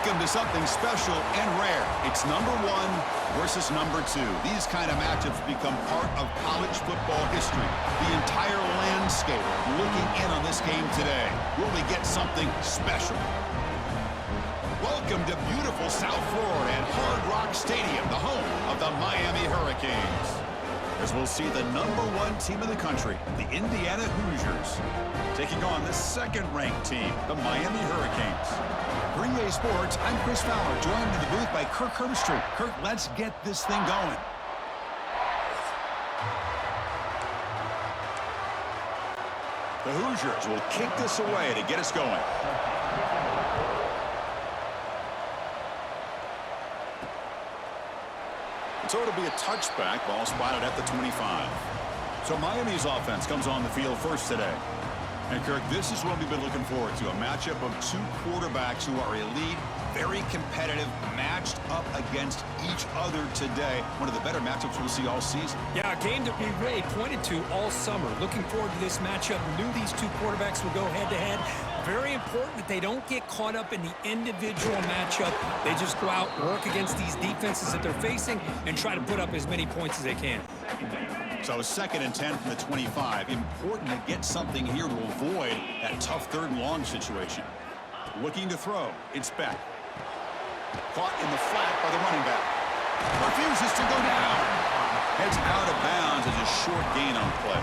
Welcome to something special and rare. It's number 1 versus number 2. These kind of matchups become part of college football history. The entire landscape looking in on this game today. Will we get something special? Welcome to beautiful South Florida at Hard Rock Stadium, the home of the Miami Hurricanes. As we'll see the number 1 team in the country, the Indiana Hoosiers, taking on the second-ranked team, the Miami Hurricanes. For EA Sports, I'm Chris Fowler, joined in the booth by Kirk Herbstreit. Kirk, let's get this thing going. The Hoosiers will kick this away to get us going. So it'll be a touchback, ball spotted at the 25. So Miami's offense comes on the field first today. And Kirk, this is what we've been looking forward to, a matchup of 2 quarterbacks who are elite, very competitive, matched up against each other today. One of the better matchups we'll see all season. Yeah, a game that we really pointed to all summer. Looking forward to this matchup. Knew these 2 quarterbacks would go head-to-head. Very important that they don't get caught up in the individual matchup. They just go out, work against these defenses that they're facing, and try to put up as many points as they can. So 2nd and 10 from the 25. Important to get something here to avoid that tough 3rd and long situation. Looking to throw. It's Beck. Caught in the flat by the running back. Refuses to go down. Heads out of bounds as a short gain on play.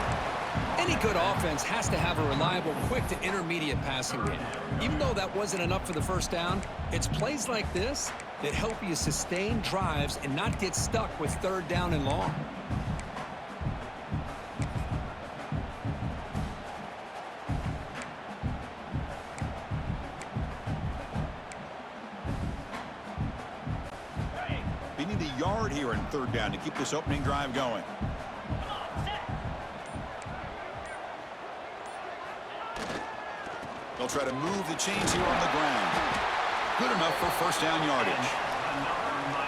Any good offense has to have a reliable, quick to intermediate passing game. Even though that wasn't enough for the first down, it's plays like this that help you sustain drives and not get stuck with 3rd down and long. They need a yard here in 3rd down to keep this opening drive going. They'll try to move the chains here on the ground. Good enough for 1st down yardage.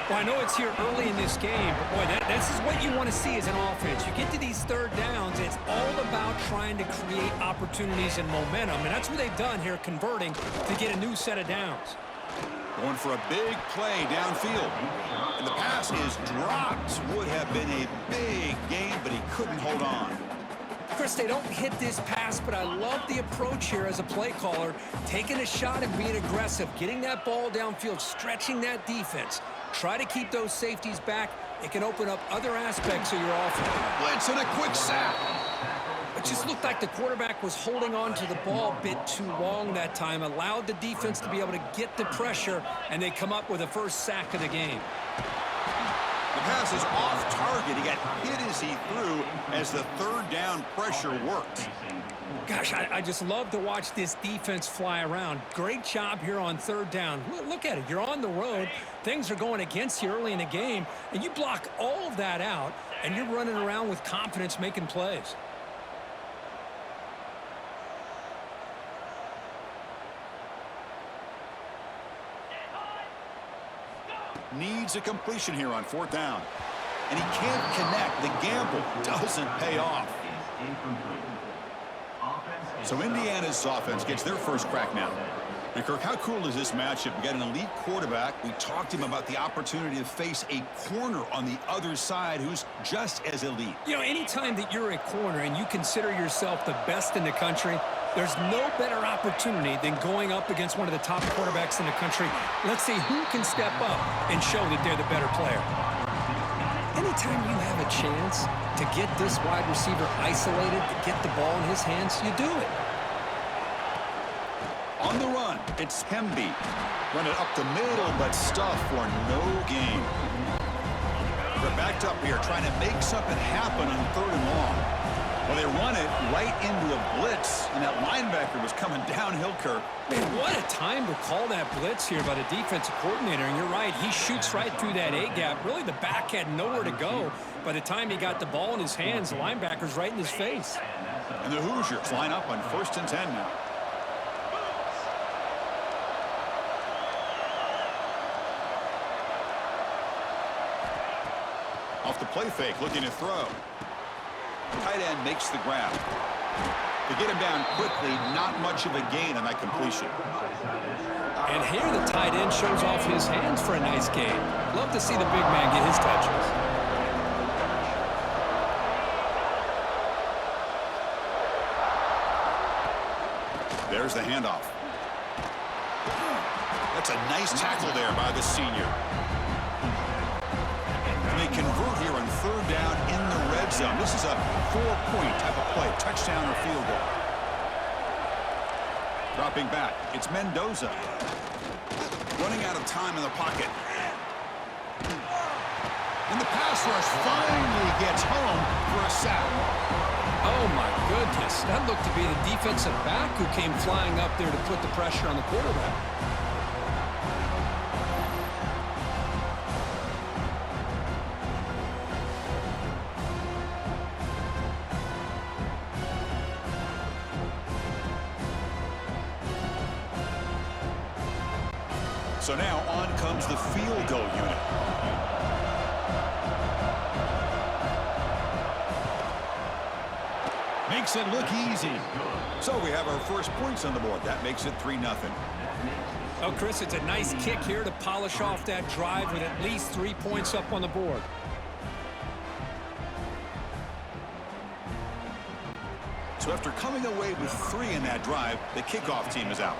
Well, I know it's here early in this game, but boy, this is what you want to see as an offense. You get to these 3rd downs, it's all about trying to create opportunities and momentum, and that's what they've done here, converting to get a new set of downs. Going for a big play downfield. And the pass is dropped. Would have been a big game, but he couldn't hold on. Chris, they don't hit this pass, but I love the approach here as a play caller, taking a shot and being aggressive, getting that ball downfield, stretching that defense. Try to keep those safeties back. It can open up other aspects of your offense. Blitz and a quick sack. It just looked like the quarterback was holding on to the ball a bit too long that time, allowed the defense to be able to get the pressure, and they come up with a 1st sack of the game. The pass is off target. He got hit as he threw as the 3rd down pressure worked. Gosh, I just love to watch this defense fly around. Great job here on 3rd down. Look at it. You're on the road. Things are going against you early in the game, and you block all of that out, and you're running around with confidence making plays. Needs a completion here on 4th down. And he can't connect. The gamble doesn't pay off. So Indiana's offense gets their first crack now. And Kirk, how cool is this matchup? We got an elite quarterback. We talked to him about the opportunity to face a corner on the other side who's just as elite. You know, anytime that you're a corner and you consider yourself the best in the country, there's no better opportunity than going up against one of the top quarterbacks in the country. Let's see who can step up and show that they're the better player. Anytime you have a chance to get this wide receiver isolated, to get the ball in his hands, you do it. On the run, it's Hemby. Run it up the middle, but stuff for no gain. They're backed up here, trying to make something happen on 3rd and long. Well, they run it right into a blitz, and that linebacker was coming downhill, Kirk. Man, what a time to call that blitz here by the defensive coordinator. And you're right, he shoots right through that A-gap. Really, the back had nowhere to go. By the time he got the ball in his hands, the linebacker's right in his face. And the Hoosiers line up on 1st and 10 now. Off the play fake, looking to throw. Tight end makes the grab. To get him down quickly, not much of a gain on that completion. And here the tight end shows off his hands for a nice gain. Love to see the big man get his touches. There's the handoff. That's a nice tackle there by the senior. And they convert here on third down in the red zone. This is a 4-point type of play, touchdown or field goal. Dropping back, it's Mendoza. Running out of time in the pocket. And the pass rush finally gets home for a sack. Oh, my goodness. That looked to be the defensive back who came flying up there to put the pressure on the quarterback. So now on comes the field goal unit. Makes it look easy. So we have our first points on the board. That makes it 3-0. Oh, Chris, it's a nice kick here to polish off that drive with at least 3 points up on the board. So after coming away with 3 in that drive, the kickoff team is out.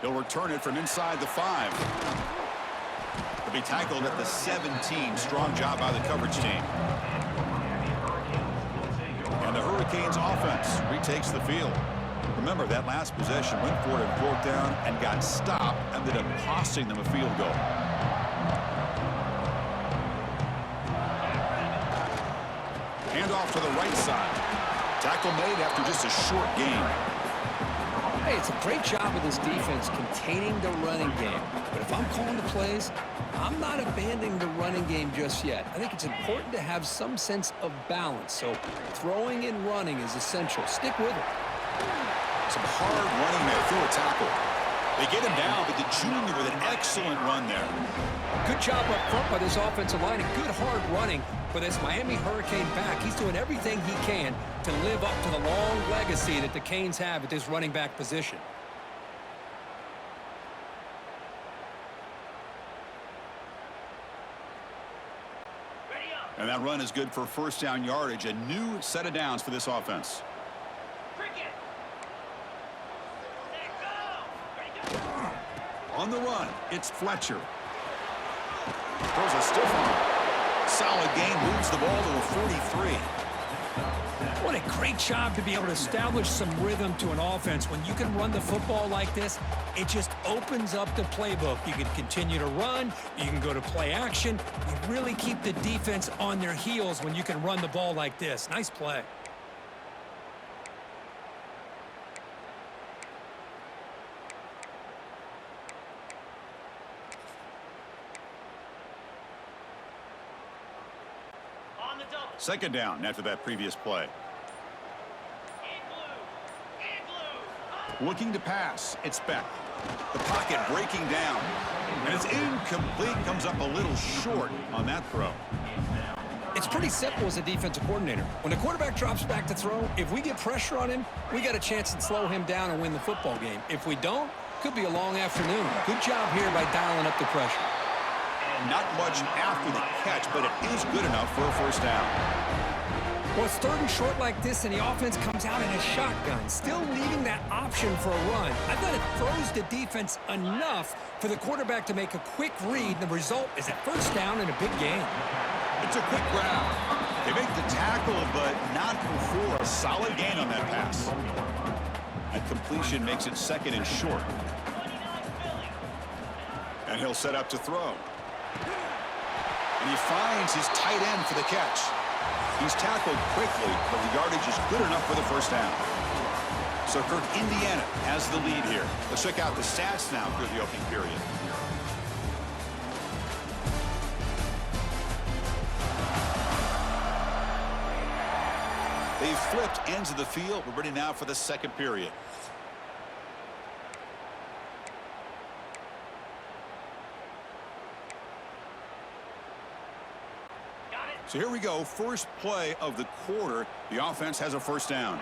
He'll return it from inside the 5. He'll be tackled at the 17. Strong job by the coverage team. And the Hurricanes offense retakes the field. Remember, that last possession went for it and broke down and got stopped, ended up costing them a field goal. Handoff to the right side. Tackle made after just a short gain. Hey, it's a great job of this defense containing the running game. But if I'm calling the plays, I'm not abandoning the running game just yet. I think it's important to have some sense of balance. So throwing and running is essential. Stick with it. Some hard running there through a tackle. They get him down, but the junior with an excellent run there. Good job up front by this offensive line and good hard running for this Miami Hurricane back. He's doing everything he can to live up to the long legacy that the Canes have at this running back position. And that run is good for first down yardage. A new set of downs for this offense. On the run, it's Fletcher. Throws a stiff one. Solid gain, moves the ball to the 43. What a great job to be able to establish some rhythm to an offense. When you can run the football like this, it just opens up the playbook. You can continue to run. You can go to play action. You really keep the defense on their heels when you can run the ball like this. Nice play. Second down after that previous play. Looking to pass. It's Beck. The pocket breaking down. And it's incomplete. Comes up a little short on that throw. It's pretty simple as a defensive coordinator. When the quarterback drops back to throw, if we get pressure on him, we got a chance to slow him down and win the football game. If we don't, could be a long afternoon. Good job here by dialing up the pressure. Not much after the catch, but it is good enough for a first down. Well, it's third and short like this, and the offense comes out in a shotgun, still leaving that option for a run. I thought it throws the defense enough for the quarterback to make a quick read. The result is a first down and a big gain. It's a quick grab. They make the tackle, but not before a solid gain on that pass. And completion makes it second and short. And he'll set up to throw. And he finds his tight end for the catch. He's tackled quickly, but the yardage is good enough for the first down. So Kirk, Indiana has the lead here. Let's check out the stats now through the opening period. They've flipped ends of the field. We're ready now for the second period. So here we go, first play of the quarter. The offense has a first down.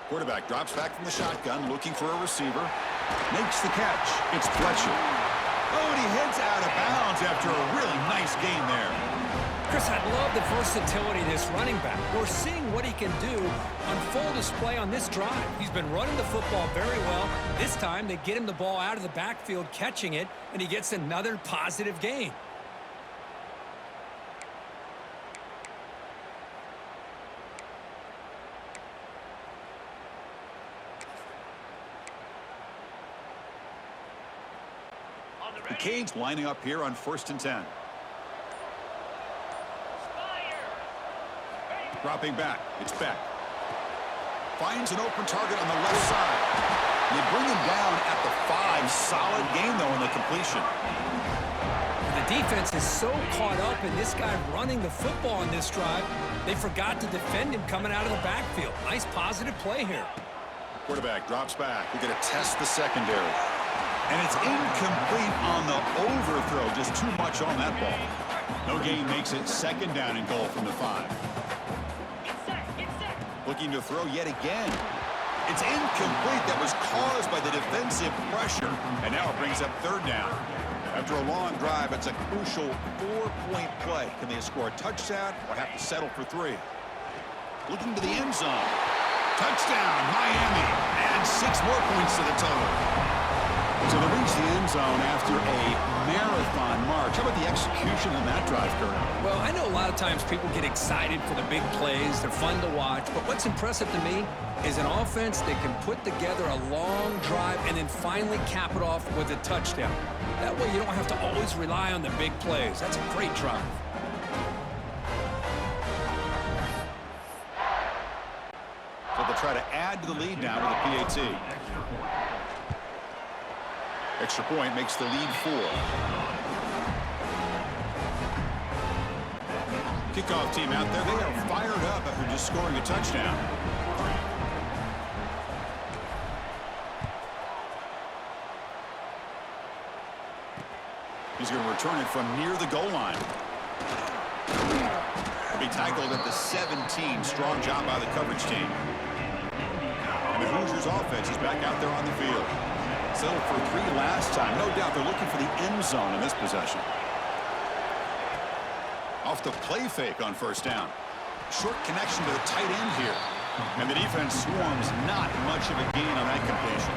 Quarterback drops back from the shotgun, looking for a receiver. Makes the catch. It's Fletcher. Oh, and he heads out of bounds after a really nice gain there. Chris, I love the versatility of this running back. We're seeing what he can do on full display on this drive. He's been running the football very well. This time, they get him the ball out of the backfield, catching it, and he gets another positive gain. The Canes lining up here on 1st and 10. Dropping back. It's Beck. Finds an open target on the left side. They bring him down at the 5. Solid gain, though, in the completion. The defense is so caught up in this guy running the football on this drive, they forgot to defend him coming out of the backfield. Nice positive play here. Quarterback drops back. We're going to test the secondary. And it's incomplete on the overthrow. Just too much on that ball. No gain makes it 2nd down and goal from the 5. Looking to throw yet again. It's incomplete. That was caused by the defensive pressure. And now it brings up 3rd down. After a long drive, it's a crucial 4-point play. Can they score a touchdown or have to settle for 3? Looking to the end zone. Touchdown, Miami. And 6 more points to the total. So they reach the end zone after a marathon march. How about the execution on that drive, Kurt? Well, I know a lot of times people get excited for the big plays. They're fun to watch. But what's impressive to me is an offense that can put together a long drive and then finally cap it off with a touchdown. That way you don't have to always rely on the big plays. That's a great drive. So they'll try to add to the lead now with a PAT. Extra point makes the lead 4. Kickoff team out there. They are fired up after just scoring a touchdown. He's going to return it from near the goal line. He'll be tackled at the 17. Strong job by the coverage team. And the Hoosiers offense is back out there on the field. Settled for 3 last time. No doubt they're looking for the end zone in this possession. Off the play fake on 1st down. Short connection to the tight end here. And the defense swarms not much of a gain on that completion.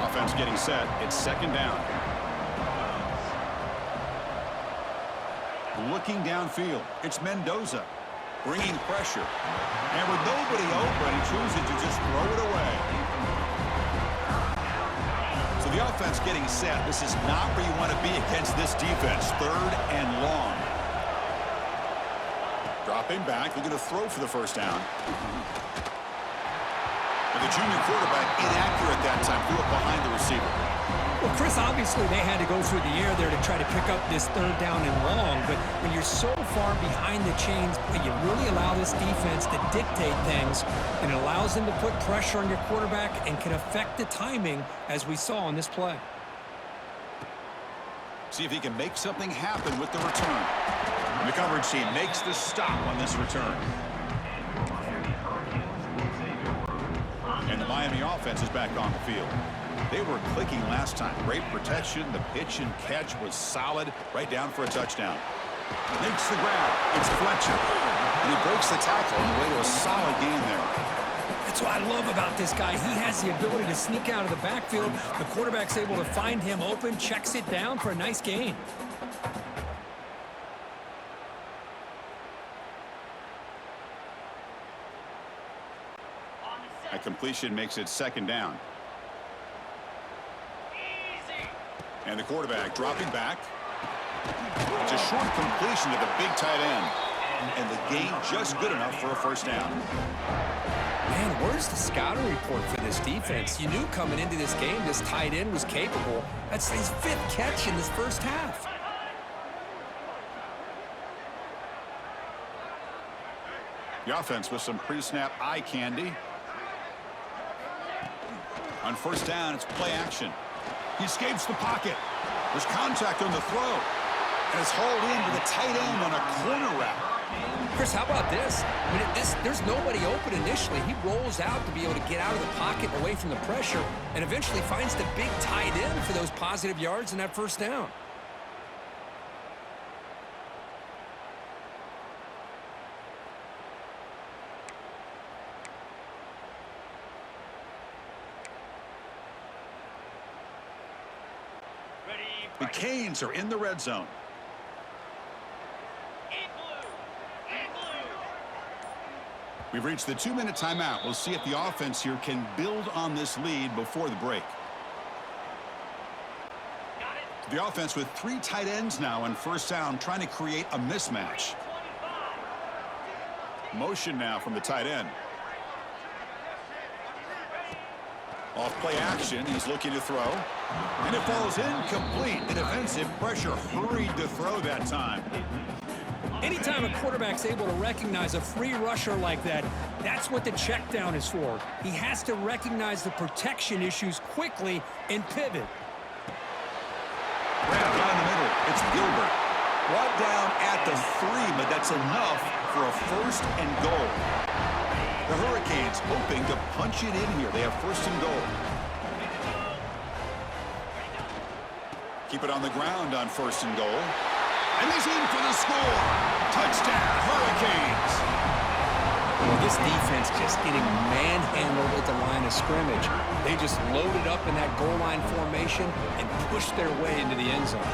Offense getting set. It's 2nd down. Looking downfield. It's Mendoza. Bringing pressure. And with nobody open, he chooses to just throw it away. The offense getting set. This is not where you want to be against this defense. 3rd and long. Dropping back. Looking to throw for the 1st down. And the junior quarterback inaccurate that time. Threw it behind the receiver. Well, Chris, obviously they had to go through the air there to try to pick up this 3rd down and long. But when you're so far behind the chains, you really allow this defense to dictate things. And it allows them to put pressure on your quarterback and can affect the timing, as we saw on this play. See if he can make something happen with the return. And the coverage team makes the stop on this return. And the Miami offense is back on the field. They were clicking last time. Great protection. The pitch and catch was solid. Right down for a touchdown. Makes the grab. It's Fletcher. And he breaks the tackle on the way to a solid gain there. That's what I love about this guy. He has the ability to sneak out of the backfield. The quarterback's able to find him open, checks it down for a nice gain. A completion makes it 2nd down. And the quarterback dropping back. It's a short completion to the big tight end. And the gain just good enough for a 1st down. Man, where's the scouting report for this defense? You knew coming into this game this tight end was capable. That's his 5th catch in this 1st half. The offense with some pre-snap eye candy. On 1st down, it's play action. He escapes the pocket. There's contact on the throw. And it's hauled in with a tight end on a corner route. Chris, how about this? I mean, there's nobody open initially. He rolls out to be able to get out of the pocket away from the pressure and eventually finds the big tight end for those positive yards and that first down. The Canes are in the red zone. We've reached the 2-minute timeout. We'll see if the offense here can build on this lead before the break. The offense with 3 tight ends now on first down, trying to create a mismatch. Motion now from the tight end. Off play action, he's looking to throw. And it falls incomplete. The defensive pressure hurried to throw that time. Anytime a quarterback's able to recognize a free rusher like that, that's what the check down is for. He has to recognize the protection issues quickly and pivot. Grab down the middle. It's Gilbert. Brought down at the 3, but that's enough for a first and goal. The Hurricanes hoping to punch it in here. They have first and goal. Keep it on the ground on first and goal. And he's in for the score. Touchdown, Hurricanes. Well, this defense just getting manhandled at the line of scrimmage. They just loaded up in that goal line formation and pushed their way into the end zone.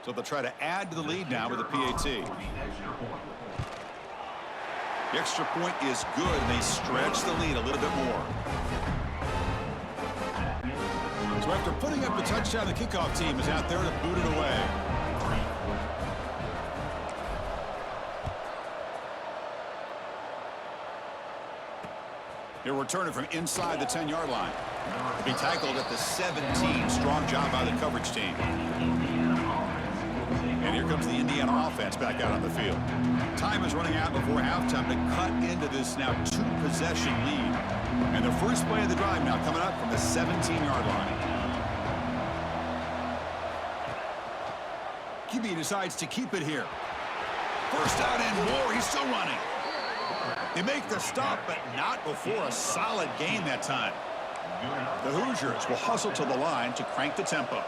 So they'll try to add to the lead now with a PAT. The extra point is good, and they stretch the lead a little bit more. So after putting up the touchdown, the kickoff team is out there to boot it away. He'll return it from inside the 10-yard line. He'll be tackled at the 17. Strong job by the coverage team. And here comes the Indiana offense back out on the field. Time is running out before halftime to cut into this now 2-possession lead. And the first play of the drive now coming up from the 17-yard line. QB decides to keep it here. First down and more. He's still running. They make the stop, but not before a solid gain that time. The Hoosiers will hustle to the line to crank the tempo.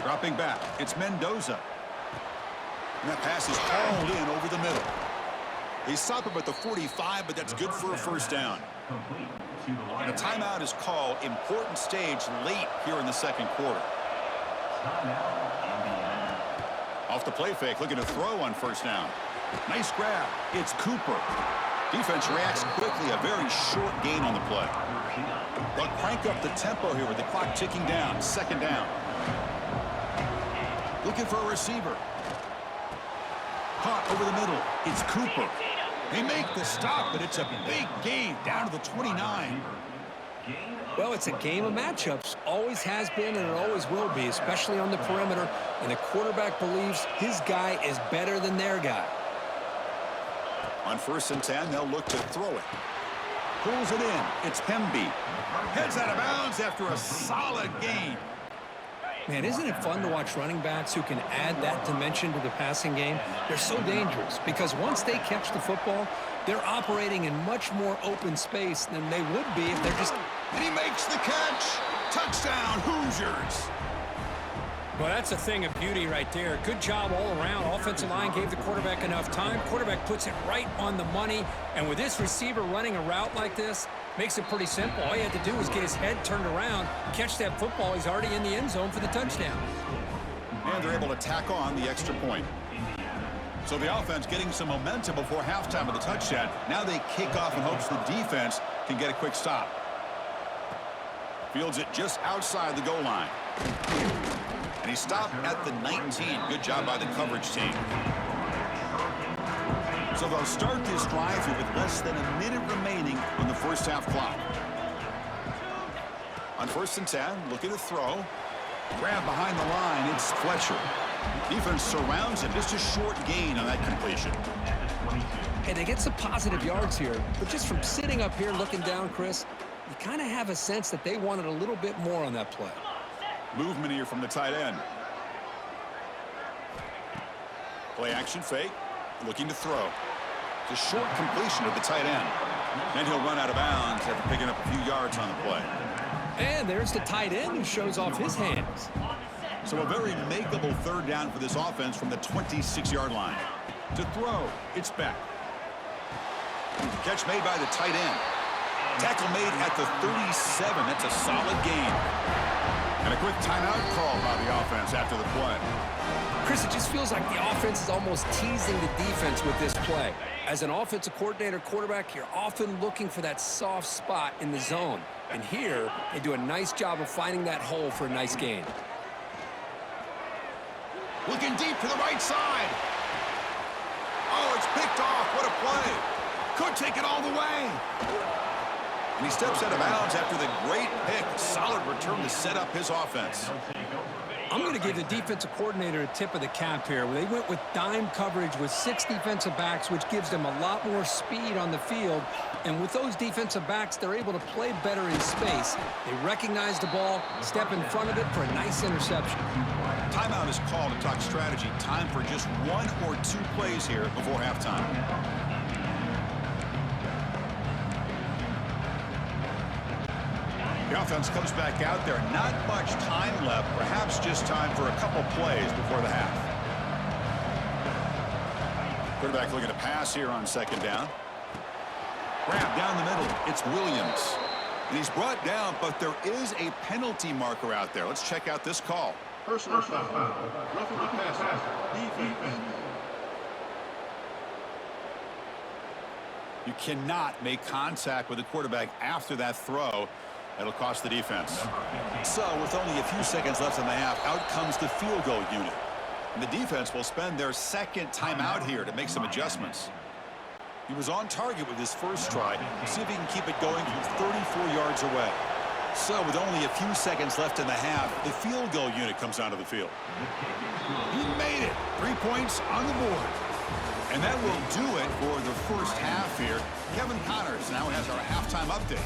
Dropping back, it's Mendoza. And that pass is hauled in over the middle. They stop him at the 45, but that's good for a first down. And a timeout is called. Important stage late here in the second quarter. Off the play fake, looking to throw on first down. Nice grab. It's Cooper. Defense reacts quickly. A very short gain on the play. They'll crank up the tempo here with the clock ticking down. Second down. Looking for a receiver. Caught over the middle. It's Cooper. They make the stop, but it's a big gain down to the 29. Well, it's a game of matchups. Always has been and it always will be, especially on the perimeter. And the quarterback believes his guy is better than their guy. On first and 10, they'll look to throw it. Pulls it in. It's Hemby. Heads out of bounds after a solid gain. Man, isn't it fun to watch running backs who can add that dimension to the passing game? They're so dangerous because once they catch the football, they're operating in much more open space than they would be if they're just... And he makes the catch. Touchdown, Hoosiers. Well, that's a thing of beauty right there. Good job all around. Offensive line gave the quarterback enough time. Quarterback puts it right on the money. And with this receiver running a route like this, makes it pretty simple. All you had to do was get his head turned around, catch that football. He's already in the end zone for the touchdown. And they're able to tack on the extra point. So the offense getting some momentum before halftime with the touchdown. Now they kick off in hopes the defense can get a quick stop. Fields it just outside the goal line. And he stopped at the 19. Good job by the coverage team. So they'll start this drive here with less than a minute remaining on the first half clock. On 1st and 10, looking to throw. Grab behind the line, it's Fletcher. Defense surrounds him, just a short gain on that completion. Hey, they get some positive yards here, but just from sitting up here looking down, Chris, you kind of have a sense that they wanted a little bit more on that play. Movement here from the tight end. Play action fake, looking to throw. It's a short completion of the tight end. And he'll run out of bounds after picking up a few yards on the play. And there's the tight end who shows off his hands. So a very makeable 3rd down for this offense from the 26-yard line. To throw, it's back. Catch made by the tight end. Tackle made at the 37. That's a solid gain. And a quick timeout call by the offense after the play. Chris, it just feels like the offense is almost teasing the defense with this play. As an offensive coordinator, quarterback, you're often looking for that soft spot in the zone. And here, they do a nice job of finding that hole for a nice gain. Looking deep to the right side. Oh, it's picked off. What a play. Could take it all the way. And he steps out of bounds after the great pick. Solid return to set up his offense. I'm going to give the defensive coordinator a tip of the cap here. They went with dime coverage with 6 defensive backs, which gives them a lot more speed on the field. And with those defensive backs, they're able to play better in space. They recognize the ball, step in front of it for a nice interception. Timeout is called to talk strategy. Time for just 1 or 2 plays here before halftime. The offense comes back out there. Not much time left. Perhaps just time for a couple plays before the half. Quarterback looking to pass here on 2nd down. Grab down the middle. It's Williams. And he's brought down, but there is a penalty marker out there. Let's check out this call. Personal foul. Roughing the passer. Defense. You cannot make contact with the quarterback after that throw. That'll cost the defense. So with only a few seconds left in the half, out comes the field goal unit. And the defense will spend their 2nd timeout here to make some adjustments. He was on target with his first try. See if he can keep it going from 34 yards away. So with only a few seconds left in the half, the field goal unit comes onto the field. He made it. 3 points on the board. And that will do it for the first half here. Kevin Connors now has our halftime update.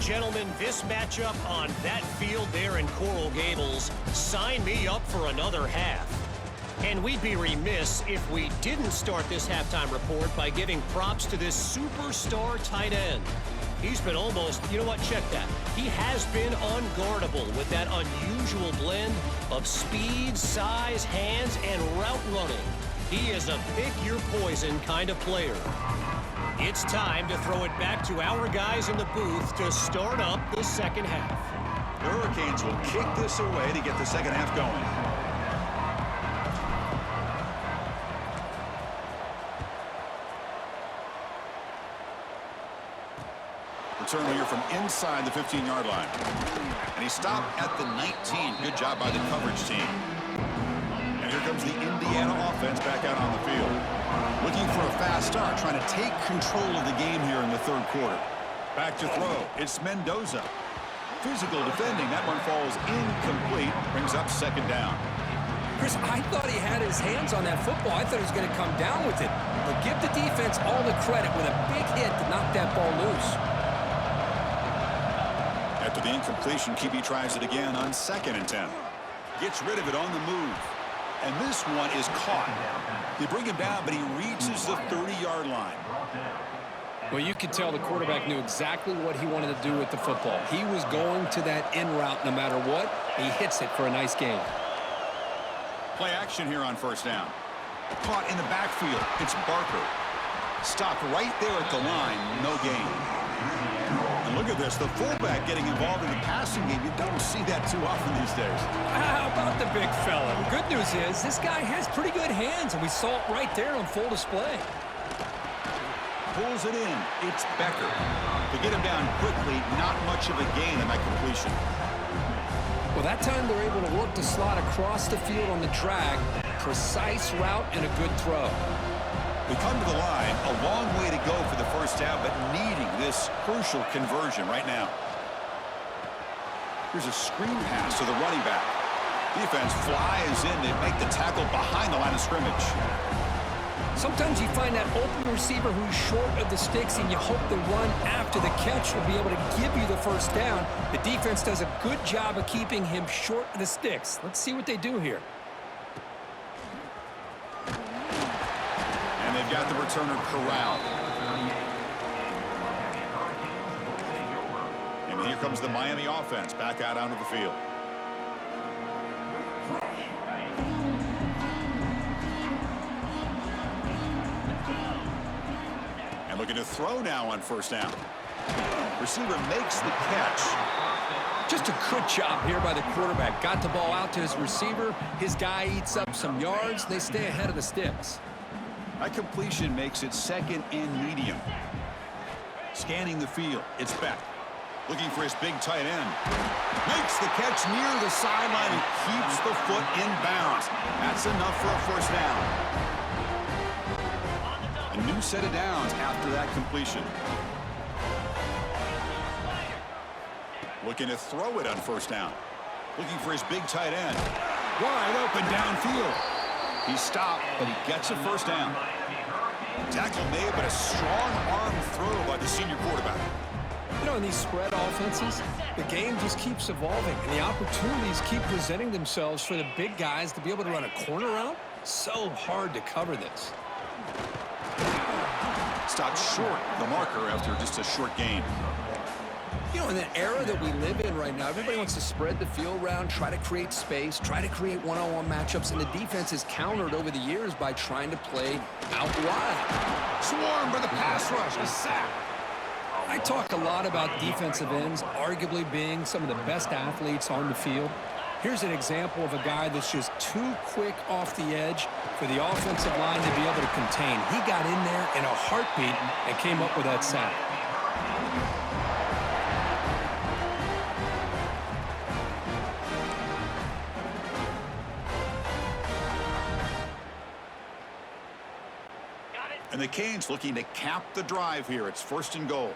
Gentlemen, this matchup on that field there in Coral Gables, sign me up for another half. And we'd be remiss if we didn't start this halftime report by giving props to this superstar tight end. He's been almost, you know what, check that. He has been unguardable with that unusual blend of speed, size, hands, and route running. He is a pick-your-poison kind of player. It's time to throw it back to our guys in the booth to start up the 2nd half. The Hurricanes will kick this away to get the 2nd half going. Return here from inside the 15-yard line. And he stopped at the 19. Good job by the coverage team. And here comes the Indiana offense back out on the field. Looking for a fast start, trying to take control of the game here in the 3rd quarter. Back to throw. It's Mendoza. Physical defending. That one falls incomplete. Brings up 2nd down. Chris, I thought he had his hands on that football. I thought he was going to come down with it. But give the defense all the credit with a big hit to knock that ball loose. After the incompletion, QB tries it again on 2nd and 10. Gets rid of it on the move. And this one is caught. They bring him down, but he reaches the 30-yard line. Well, you could tell the quarterback knew exactly what he wanted to do with the football. He was going to that in route no matter what. He hits it for a nice gain. Play action here on 1st down. Caught in the backfield. It's Barker. Stopped right there at the line. No gain. And look at this, the fullback getting involved in the passing game. You don't see that too often these days. How about the big fella? The good news is this guy has pretty good hands, and we saw it right there on full display. Pulls it in. It's Becker. To get him down quickly, not much of a gain in that completion. Well, that time they're able to work the slot across the field on the drag. Precise route and a good throw. We come to the line, a long way to go for the first down, but needing this crucial conversion right now. Here's a screen pass to the running back. Defense flies in to make the tackle behind the line of scrimmage. Sometimes you find that open receiver who's short of the sticks, and you hope the run after the catch will be able to give you the first down. The defense does a good job of keeping him short of the sticks. Let's see what they do here. And they've got the returner corralled. And here comes the Miami offense back out onto the field. And looking to throw now on first down. Receiver makes the catch. Just a good job here by the quarterback. Got the ball out to his receiver. His guy eats up some yards. They stay ahead of the sticks. That completion makes it second and medium. Scanning the field, it's Beck. Looking for his big tight end. Makes the catch near the sideline and keeps the foot in bounds. That's enough for a first down. A new set of downs after that completion. Looking to throw it on first down. Looking for his big tight end. Wide open downfield. He stopped, but he gets a first down. Tackle made, but a strong arm throw by the senior quarterback. You know, in these spread offenses, the game just keeps evolving, and the opportunities keep presenting themselves for the big guys to be able to run a corner out. So hard to cover this. Stopped short the marker after just a short gain. You know, in the era that we live in right now, everybody wants to spread the field around, try to create space, try to create one-on-one matchups, and the defense is countered over the years by trying to play out wide. Swarmed by the pass rush, a sack. I talk a lot about defensive ends, arguably being some of the best athletes on the field. Here's an example of a guy that's just too quick off the edge for the offensive line to be able to contain. He got in there in a heartbeat and came up with that sack. And the Canes looking to cap the drive here. It's first and goal.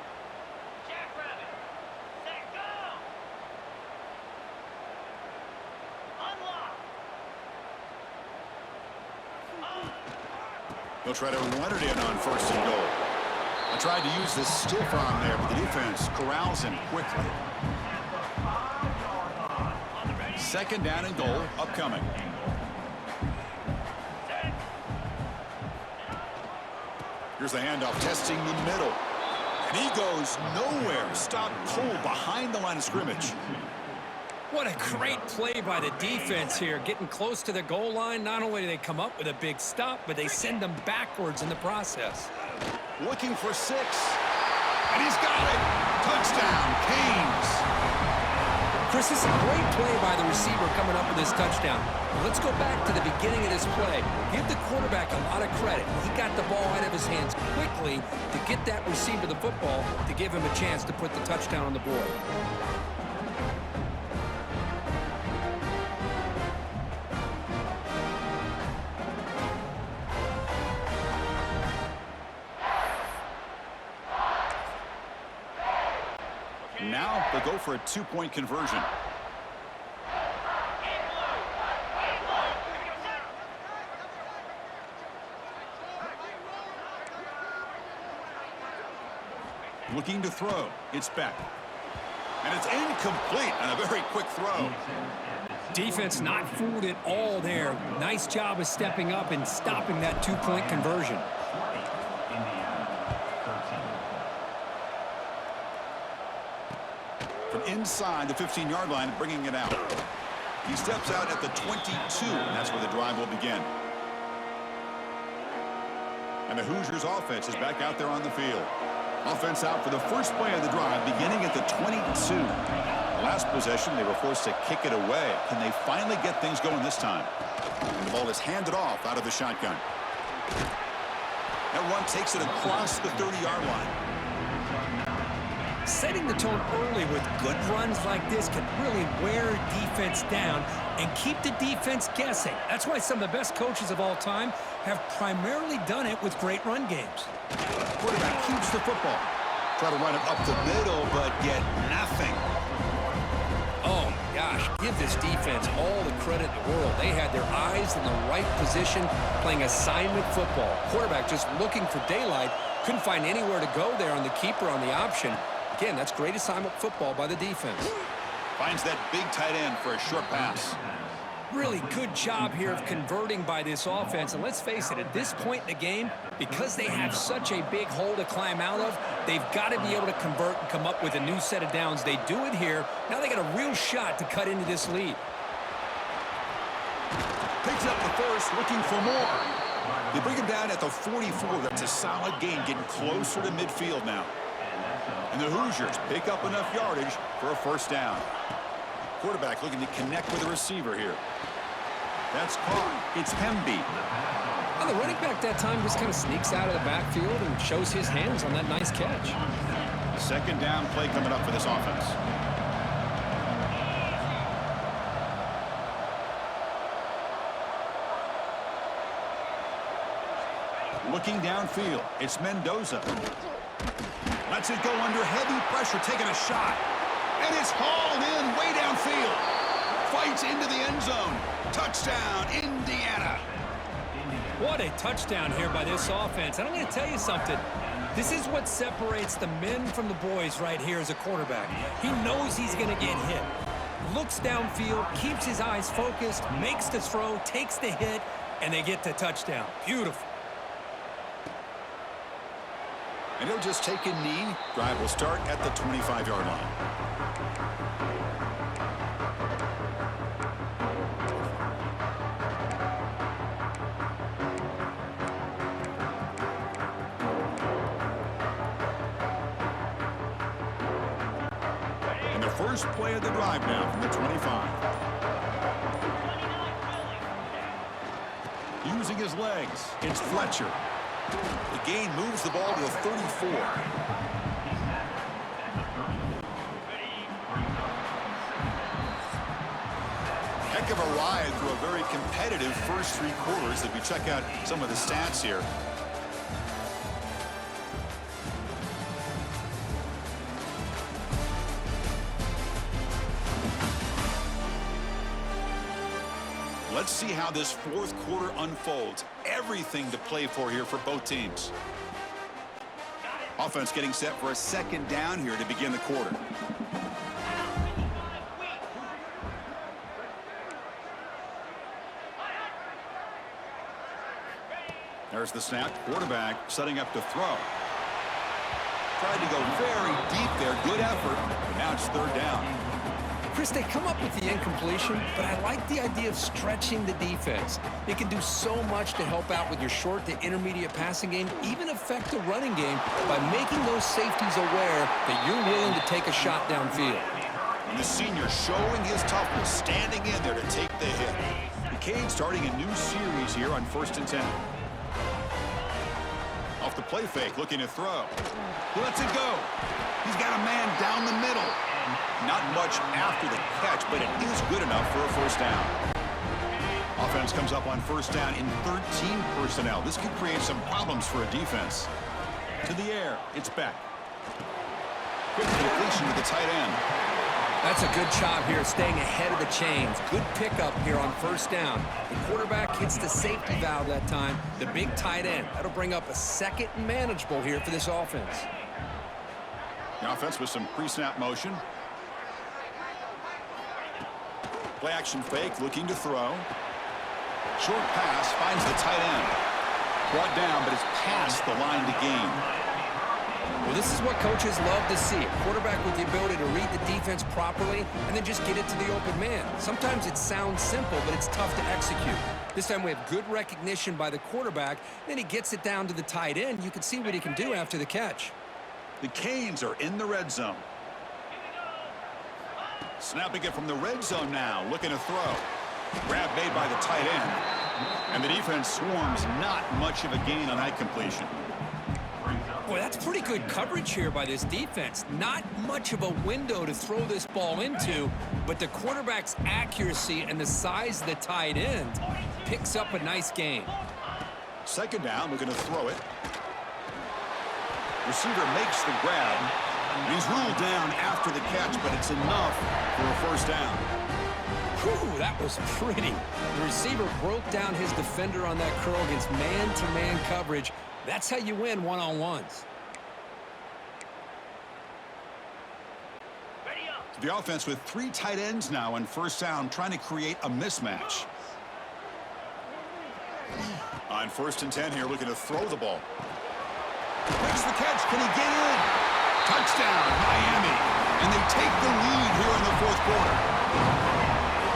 He'll try to run it in on first and goal. I tried to use the stiff arm there, but the defense corrals him quickly. Second down and goal upcoming. Here's the handoff, testing the middle. And he goes nowhere. Stopped cold behind the line of scrimmage. What a great play by the defense here. Getting close to the goal line, not only do they come up with a big stop, but they send them backwards in the process. Looking for 6. And he's got it. Touchdown, Canes. Chris, this is a great play by the receiver coming up with this touchdown. But let's go back to the beginning of this play. Give the quarterback a lot of credit. He got the ball out of his hands quickly to get that receiver the football to give him a chance to put the touchdown on the board. Now they go for a 2-point conversion. Looking to throw. It's Beck. And it's incomplete on a very quick throw. Defense not fooled at all there. Nice job of stepping up and stopping that 2-point conversion. From inside the 15-yard line, bringing it out. He steps out at the 22, and that's where the drive will begin. And the Hoosiers offense is back out there on the field. Offense out for the first play of the drive, beginning at the 22. Last possession, they were forced to kick it away. Can they finally get things going this time? And the ball is handed off out of the shotgun. That run takes it across the 30-yard line. Setting the tone early with good runs like this can really wear defense down and keep the defense guessing. That's why some of the best coaches of all time have primarily done it with great run games. Quarterback keeps the football. Try to run it up the middle, but get nothing. Oh, my gosh. Give this defense all the credit in the world. They had their eyes in the right position playing assignment football. Quarterback just looking for daylight. Couldn't find anywhere to go there on the keeper on the option. Again, that's great assignment football by the defense. Finds that big tight end for a short pass. Really good job here of converting by this offense. And let's face it, at this point in the game, because they have such a big hole to climb out of, they've got to be able to convert and come up with a new set of downs. They do it here. Now they got a real shot to cut into this lead. Picks up the first, looking for more. They bring him down at the 44. That's a solid gain, getting closer to midfield now. And the Hoosiers pick up enough yardage for a first down. Quarterback looking to connect with the receiver here. That's caught. It's Hemby. And the running back that time just kind of sneaks out of the backfield and shows his hands on that nice catch. Second down play coming up for this offense. Looking downfield, it's Mendoza. Lets it go under heavy pressure, taking a shot. And it's hauled in way downfield. Fights into the end zone. Touchdown, Indiana. What a touchdown here by this offense. And I'm going to tell you something. This is what separates the men from the boys right here as a quarterback. He knows he's going to get hit. Looks downfield, keeps his eyes focused, makes the throw, takes the hit, and they get the touchdown. Beautiful. And he'll just take a knee. Drive will start at the 25-yard line. And the first play of the drive now from the 25. Using his legs, it's Fletcher. The gain moves the ball to the 34. Heck of a ride through a very competitive first three quarters if you check out some of the stats here. Let's see how this fourth quarter unfolds. Everything to play for here for both teams. Offense getting set for a second down here to begin the quarter. There's the snap. Quarterback setting up to throw. Tried to go very deep there. Good effort. But now it's third down. Chris, they come up with the incompletion, but I like the idea of stretching the defense. It can do so much to help out with your short to intermediate passing game, even affect the running game by making those safeties aware that you're willing to take a shot downfield. And the senior showing his toughness, standing in there to take the hit. McCain starting a new series here on 1st and 10. Off the play fake, looking to throw. He lets it go. He's got a man down the middle. Not much after the catch, but it is good enough for a first down. Offense comes up on first down in 13 personnel. This could create some problems for a defense. To the air, it's Beck. Quick completion to the tight end. That's a good job here, staying ahead of the chains. Good pickup here on first down. The quarterback hits the safety valve that time. The big tight end. That'll bring up a second and manageable here for this offense. The offense with some pre-snap motion. Play action fake, looking to throw. Short pass, finds the tight end. Brought down, but it's past the line to gain. Well, this is what coaches love to see. A quarterback with the ability to read the defense properly and then just get it to the open man. Sometimes it sounds simple, but it's tough to execute. This time we have good recognition by the quarterback. Then he gets it down to the tight end. You can see what he can do after the catch. The Canes are in the red zone. Snapping it from the red zone now, looking to throw. Grab made by the tight end. And the defense swarms, not much of a gain on that completion. Boy, that's pretty good coverage here by this defense. Not much of a window to throw this ball into, but the quarterback's accuracy and the size of the tight end picks up a nice gain. Second down, we're going to throw it. Receiver makes the grab. He's ruled down after the catch, but it's enough for a first down. Whew, that was pretty. The receiver broke down his defender on that curl against man-to-man coverage. That's how you win one-on-ones. The offense with 3 tight ends now on first down, trying to create a mismatch. On 1st and 10 here, looking to throw the ball. Makes the catch. Can he get in? Touchdown, Miami. And they take the lead here in the 4th quarter.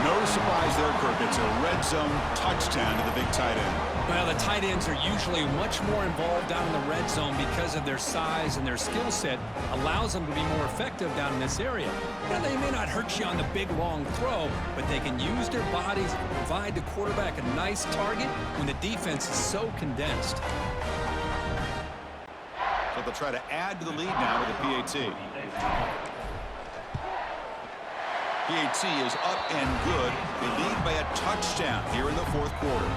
No surprise there, Kirk. It's a red zone touchdown to the big tight end. Well, the tight ends are usually much more involved down in the red zone because of their size, and their skill set allows them to be more effective down in this area. Now, they may not hurt you on the big, long throw, but they can use their bodies to provide the quarterback a nice target when the defense is so condensed. So they'll try to add to the lead now with a PAT. PAT is up and good. They lead by a touchdown here in the 4th quarter.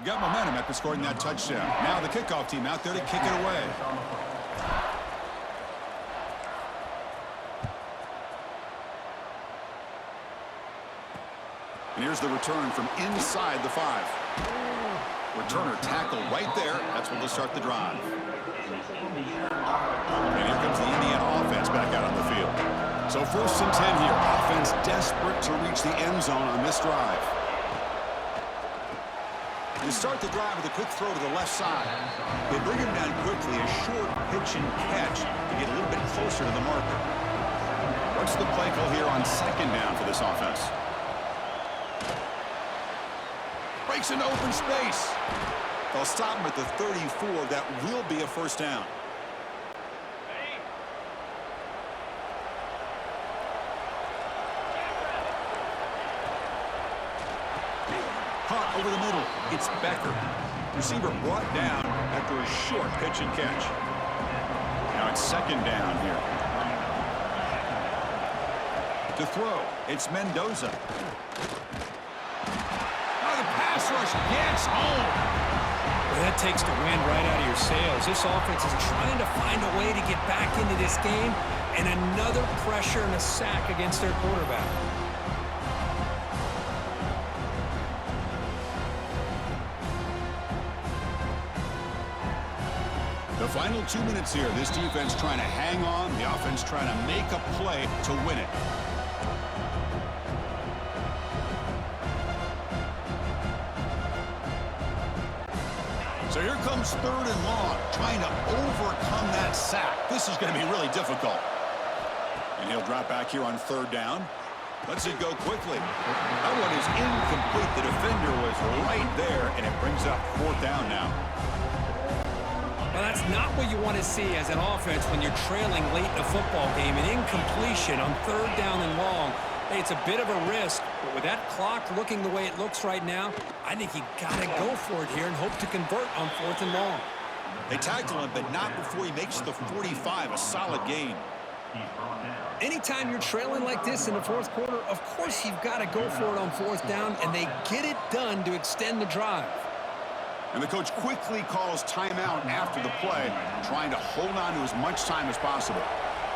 Got momentum after scoring that touchdown. Now the kickoff team out there to kick it away. And here's the return from inside the 5. Returner tackle right there. That's when they'll start the drive. And here comes the Indiana offense back out on the field. So 1st and 10 here. Offense desperate to reach the end zone on this drive. They start the drive with a quick throw to the left side. They bring him down quickly, a short pitch and catch to get a little bit closer to the marker. What's the play call here on 2nd down for this offense? Breaks into open space. They'll stop him at the 34. That will be a first down. Caught over the middle. It's Becker. Receiver brought down after a short pitch and catch. Now it's 2nd down here. To throw, it's Mendoza. Now the pass rush gets home. Well, that takes the wind right out of your sails. This offense is trying to find a way to get back into this game, and another pressure and a sack against their quarterback. The final 2 minutes here. This defense trying to hang on. The offense trying to make a play to win it. So here comes 3rd and long, trying to overcome that sack. This is going to be really difficult. And he'll drop back here on 3rd down. Lets it go quickly. That one is incomplete. The defender was right there, and it brings up 4th down now. Well, that's not what you want to see as an offense when you're trailing late in a football game. An incompletion on 3rd down and long. Hey, it's a bit of a risk, but with that clock looking the way it looks right now, I think you got to go for it here and hope to convert on 4th and long. They tackle him, but not before he makes the 45, a solid gain. Anytime you're trailing like this in the 4th quarter, of course you've got to go for it on 4th down, and they get it done to extend the drive. And the coach quickly calls timeout after the play, trying to hold on to as much time as possible.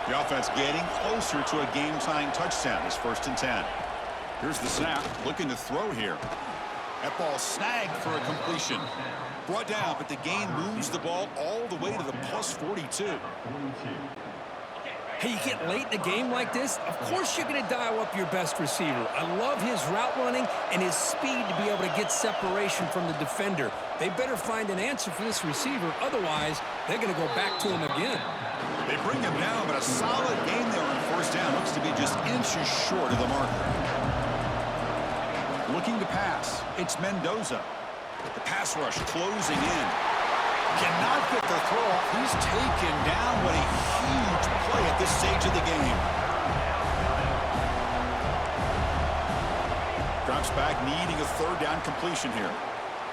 The offense getting closer to a game-tying touchdown. It's 1st and 10. Here's the snap, looking to throw here. That ball snagged for a completion. Brought down, but the gain moves the ball all the way to the +42. Hey, you get late in a game like this, of course you're going to dial up your best receiver. I love his route running and his speed to be able to get separation from the defender. They better find an answer for this receiver. Otherwise, they're going to go back to him again. They bring him down, but a solid game there on first down. Looks to be just inches short of the marker. Looking to pass. It's Mendoza. The pass rush closing in. Cannot get the throw off. He's taken down. What a huge play at this stage of the game. Drops back, needing a third down completion here.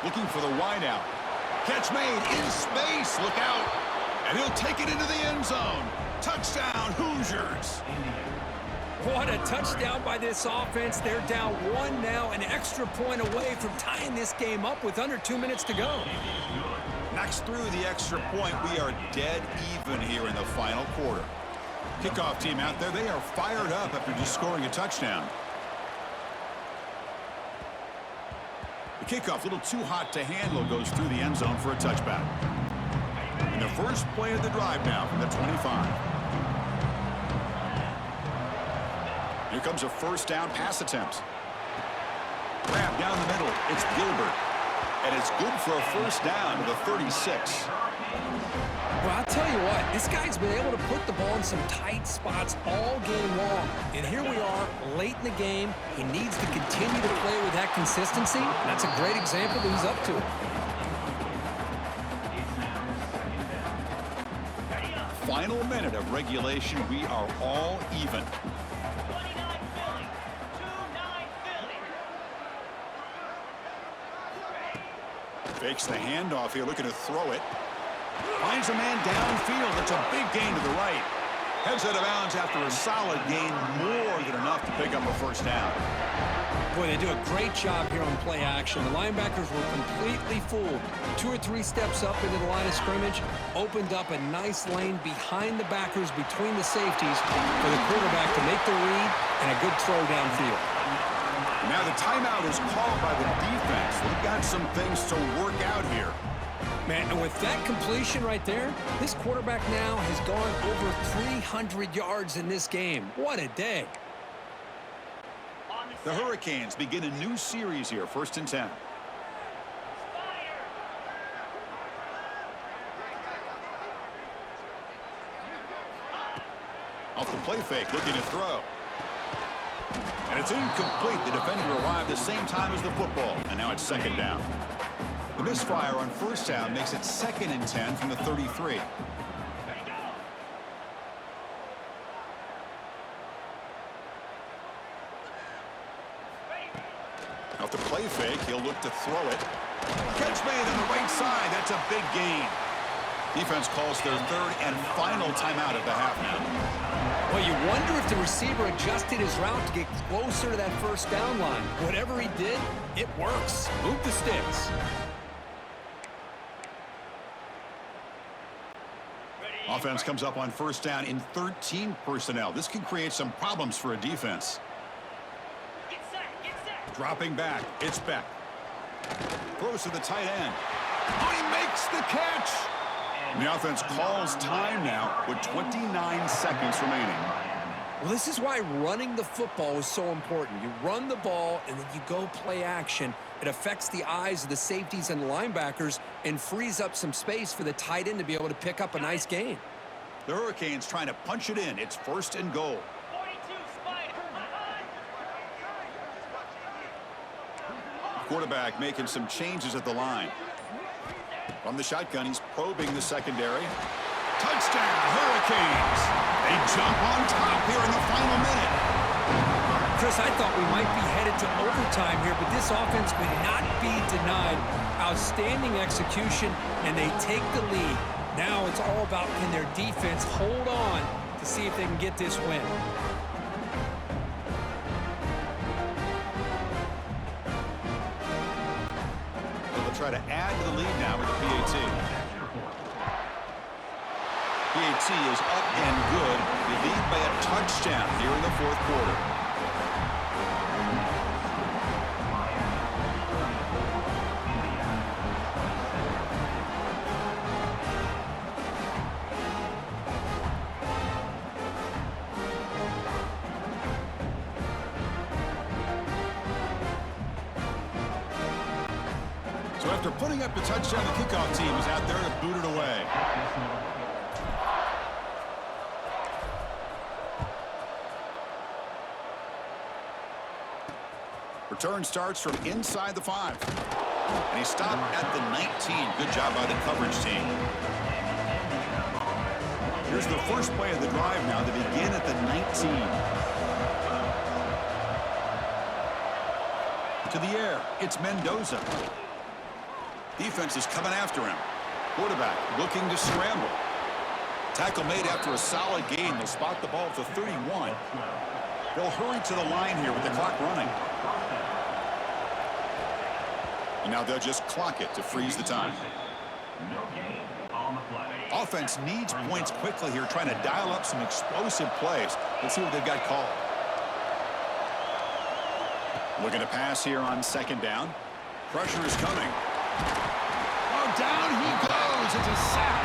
Looking for the wideout. Catch made in space. Look out. And he'll take it into the end zone. Touchdown, Hoosiers. What a touchdown by this offense. They're down one now, an extra point away from tying this game up with under 2 minutes to go. Knocks through the extra point. We are dead even here in the final quarter. Kickoff team out there. They are fired up after just scoring a touchdown. The kickoff, a little too hot to handle, goes through the end zone for a touchback. And the first play of the drive now from the 25. Here comes a first down pass attempt. Grab down the middle. It's Gilbert. And it's good for a first down to the 36. Well, I'll tell you what, this guy's been able to put the ball in some tight spots all game long. And here we are, late in the game. He needs to continue to play with that consistency. That's a great example that he's up to it. Final minute of regulation. We are all even. Fakes the handoff here, looking to throw it. Finds a man downfield. That's a big gain to the right. Heads out of bounds after a solid gain, more than enough to pick up a first down. Boy, they do a great job here on play action. The linebackers were completely fooled. 2 or 3 steps up into the line of scrimmage, opened up a nice lane behind the backers, between the safeties, for the quarterback to make the read and a good throw downfield. Now the timeout is called by the defense. We've got some things to work out here. Man, and with that completion right there, this quarterback now has gone over 300 yards in this game. What a day. The Hurricanes begin a new series here, 1st and 10. Off the play fake, looking to throw. And it's incomplete. The defender arrived the same time as the football, and now it's 2nd down. The misfire on first down makes it 2nd and 10 from the 33. Off the play fake, he'll look to throw it. Catch made on the right side. That's a big gain. Defense calls their 3rd and final timeout of the half now. Well, you wonder if the receiver adjusted his route to get closer to that first down line. Whatever he did, it works. Move the sticks. Offense comes up on first down in 13 personnel. This can create some problems for a defense. Get set. Dropping back, it's Beck. Throws to the tight end. Oh, he makes the catch! And the offense calls time now with 29 seconds remaining. Well, this is why running the football is so important. You run the ball, and then you go play action. It affects the eyes of the safeties and linebackers and frees up some space for the tight end to be able to pick up a nice gain. The Hurricanes trying to punch it in. It's 1st and goal. 42, Spider. Quarterback making some changes at the line. From the shotgun, he's probing the secondary. Touchdown, Hurricanes! They jump on top here in the final minute. Chris, I thought we might be headed to overtime here, but this offense would not be denied. Outstanding execution, and they take the lead. Now it's all about, can their defense hold on to see if they can get this win. They'll try to add to the lead now with the PAT. PAT is up and good. They lead by a touchdown here in the 4th quarter. After putting up the touchdown, the kickoff team is out there to boot it away. Return starts from inside the 5. And he stopped at the 19. Good job by the coverage team. Here's the first play of the drive now. They begin at the 19. To the air, it's Mendoza. Defense is coming after him. Quarterback looking to scramble. Tackle made after a solid gain. They'll spot the ball at the 31. They'll hurry to the line here with the clock running. And now they'll just clock it to freeze the time. Offense needs points quickly here, trying to dial up some explosive plays. Let's see what they've got called. Looking to pass here on second down. Pressure is coming. Oh, down he goes. It's a sack.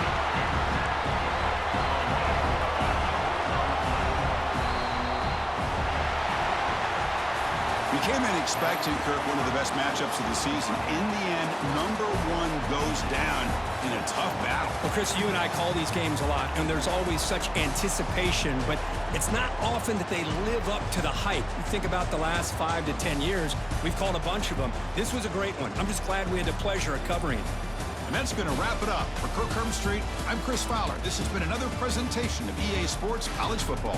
We came in expecting, Kirk, one of the best matchups of the season. In the end, number 1 goes down in a tough battle. Well, Chris, you and I call these games a lot, and there's always such anticipation, but it's not often that they live up to the hype. You think about the last 5 to 10 years, we've called a bunch of them. This was a great one. I'm just glad we had the pleasure of covering it. And that's going to wrap it up. For Kirk Herbstreit, I'm Chris Fowler. This has been another presentation of EA Sports College Football.